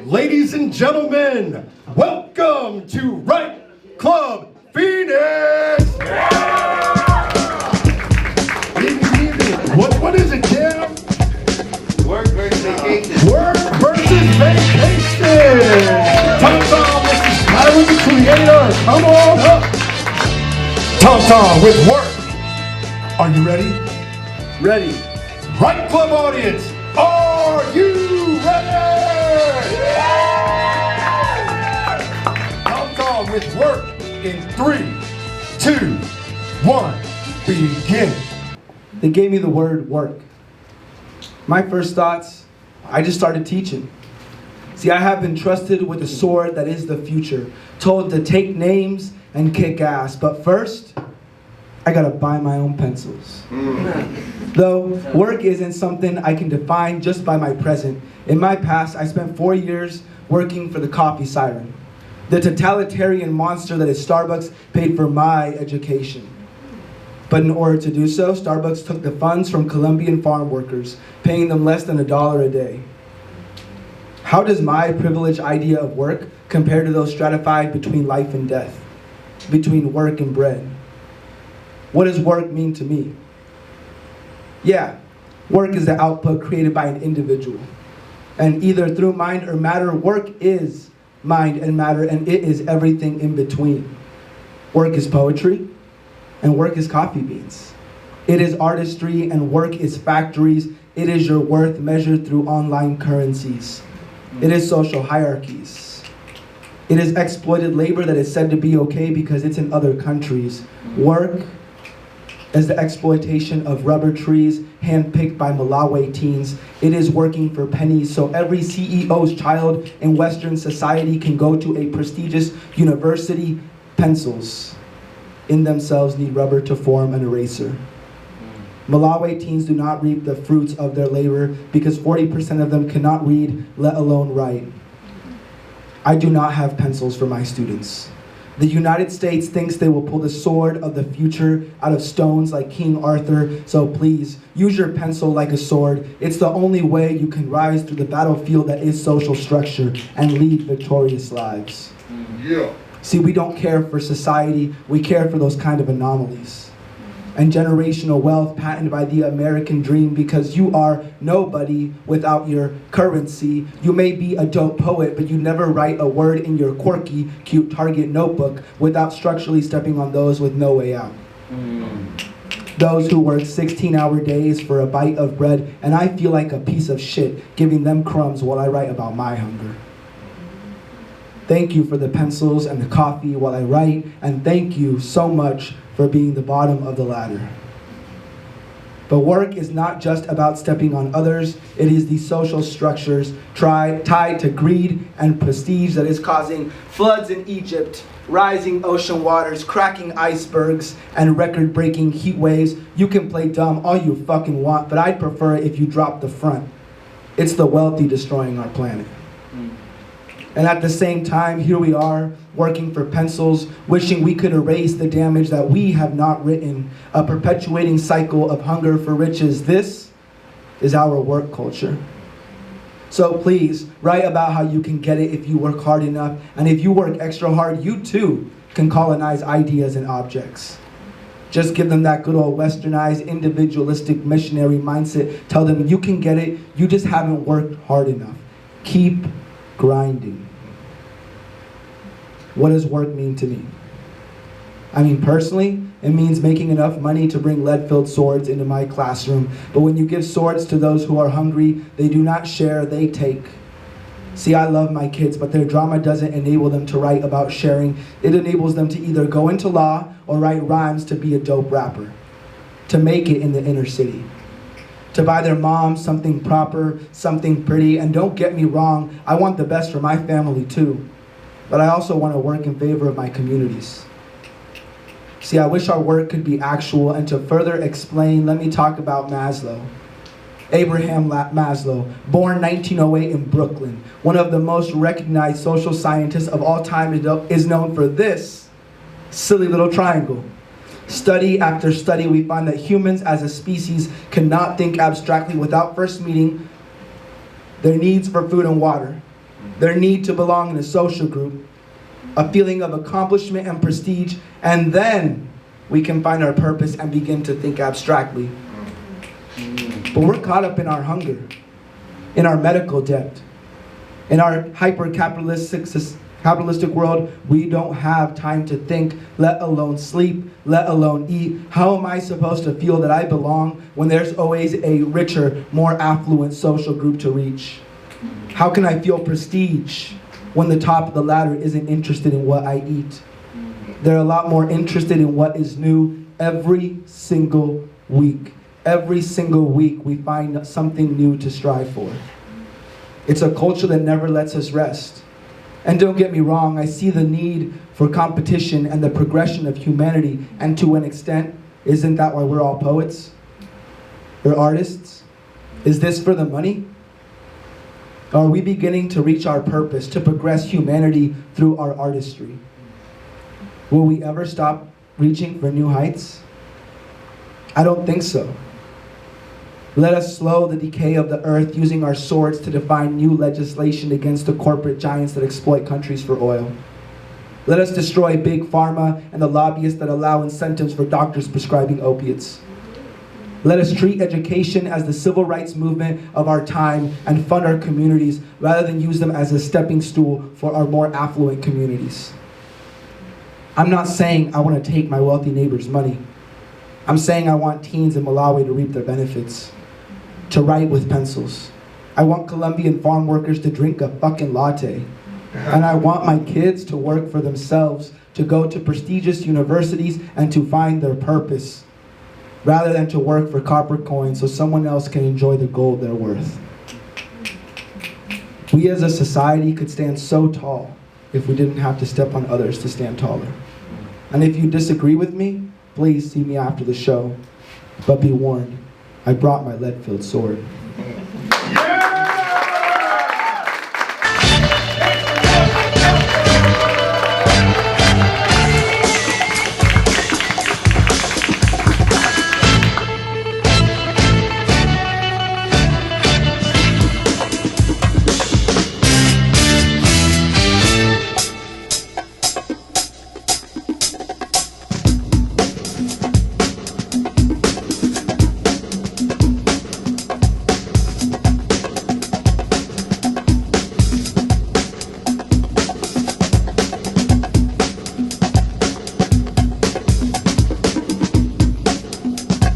Ladies and gentlemen, welcome to Right Club Phoenix! What is it, Jam? Work versus vacation. Work versus vacation! Tonton, this is Tyler the Creator. Come on up. Tonton with work. Are you ready? Ready. Right Club audience, are you ready? Tonton with work in 3, 2, 1, begin. They gave me the word work. My first thoughts, I just started teaching. See, I have been trusted with a sword that is the future, told to take names and kick ass, but first, I gotta buy my own pencils. Though, work isn't something I can define just by my present. In my past, I spent 4 years working for the coffee siren, the totalitarian monster that is Starbucks paid for my education. But in order to do so, Starbucks took the funds from Colombian farm workers, paying them less than $1 a day. How does my privileged idea of work compare to those stratified between life and death, between work and bread? What does work mean to me? Yeah, work is the output created by an individual. And either through mind or matter, work is mind and matter, and it is everything in between. Work is poetry, and work is coffee beans. It is artistry, and work is factories. It is your worth measured through online currencies. It is social hierarchies. It is exploited labor that is said to be okay because it's in other countries. Work is the exploitation of rubber trees handpicked by Malawi teens. It is working for pennies so every CEO's child in Western society can go to a prestigious university. Pencils in themselves need rubber to form an eraser. Malawi teens do not reap the fruits of their labor because 40% of them cannot read, let alone write. I do not have pencils for my students. The United States thinks they will pull the sword of the future out of stones like King Arthur, so please, use your pencil like a sword. It's the only way you can rise through the battlefield that is social structure and lead victorious lives. Yeah. See, we don't care for society, we care for those kind of anomalies. And generational wealth patented by the American dream, because you are nobody without your currency. You may be a dope poet, but you never write a word in your quirky, cute Target notebook without structurally stepping on those with no way out. Those who work 16-hour days for a bite of bread, and I feel like a piece of shit giving them crumbs while I write about my hunger. Thank you for the pencils and the coffee while I write, and thank you so much for being the bottom of the ladder. But work is not just about stepping on others, it is the social structures tied to greed and prestige that is causing floods in Egypt, rising ocean waters, cracking icebergs, and record-breaking heat waves. You can play dumb all you fucking want, but I'd prefer it if you drop the front. It's the wealthy destroying our planet. And at the same time, here we are, working for pencils, wishing we could erase the damage that we have not written, a perpetuating cycle of hunger for riches. This is our work culture. So please, write about how you can get it if you work hard enough, and if you work extra hard, you too can colonize ideas and objects. Just give them that good old westernized, individualistic, missionary mindset. Tell them you can get it, you just haven't worked hard enough. Keep grinding. What does work mean to me? I mean, personally, it means making enough money to bring lead-filled swords into my classroom. But when you give swords to those who are hungry, they do not share, they take. See, I love my kids, but their drama doesn't enable them to write about sharing. It enables them to either go into law or write rhymes to be a dope rapper, to make it in the inner city, to buy their mom something proper, something pretty. And don't get me wrong, I want the best for my family too. But I also want to work in favor of my communities. See, I wish our work could be actual, and to further explain, let me talk about Maslow. Abraham Maslow, born 1908 in Brooklyn, one of the most recognized social scientists of all time, is known for this silly little triangle. Study after study, we find that humans as a species cannot think abstractly without first meeting their needs for food and water. their need to belong in a social group, a feeling of accomplishment and prestige, and then we can find our purpose and begin to think abstractly. But we're caught up in our hunger, in our medical debt, in our hyper-capitalistic world. We don't have time to think, let alone sleep, let alone eat. How am I supposed to feel that I belong when there's always a richer, more affluent social group to reach? How can I feel prestige when the top of the ladder isn't interested in what I eat? They're a lot more interested in what is new every single week. Every single week we find something new to strive for. It's a culture that never lets us rest. And don't get me wrong, I see the need for competition and the progression of humanity, and to an extent, isn't that why we're all poets? We're artists? Is this for the money? Are we beginning to reach our purpose, to progress humanity through our artistry? Will we ever stop reaching for new heights? I don't think so. Let us slow the decay of the earth using our swords to define new legislation against the corporate giants that exploit countries for oil. Let us destroy big pharma and the lobbyists that allow incentives for doctors prescribing opiates. Let us treat education as the civil rights movement of our time and fund our communities rather than use them as a stepping stool for our more affluent communities. I'm not saying I want to take my wealthy neighbor's money. I'm saying I want teens in Malawi to reap their benefits, to write with pencils. I want Colombian farm workers to drink a fucking latte. And I want my kids to work for themselves, to go to prestigious universities and to find their purpose, rather than to work for copper coins so someone else can enjoy the gold they're worth. We as a society could stand so tall if we didn't have to step on others to stand taller. And if you disagree with me, please see me after the show. But be warned, I brought my lead-filled sword.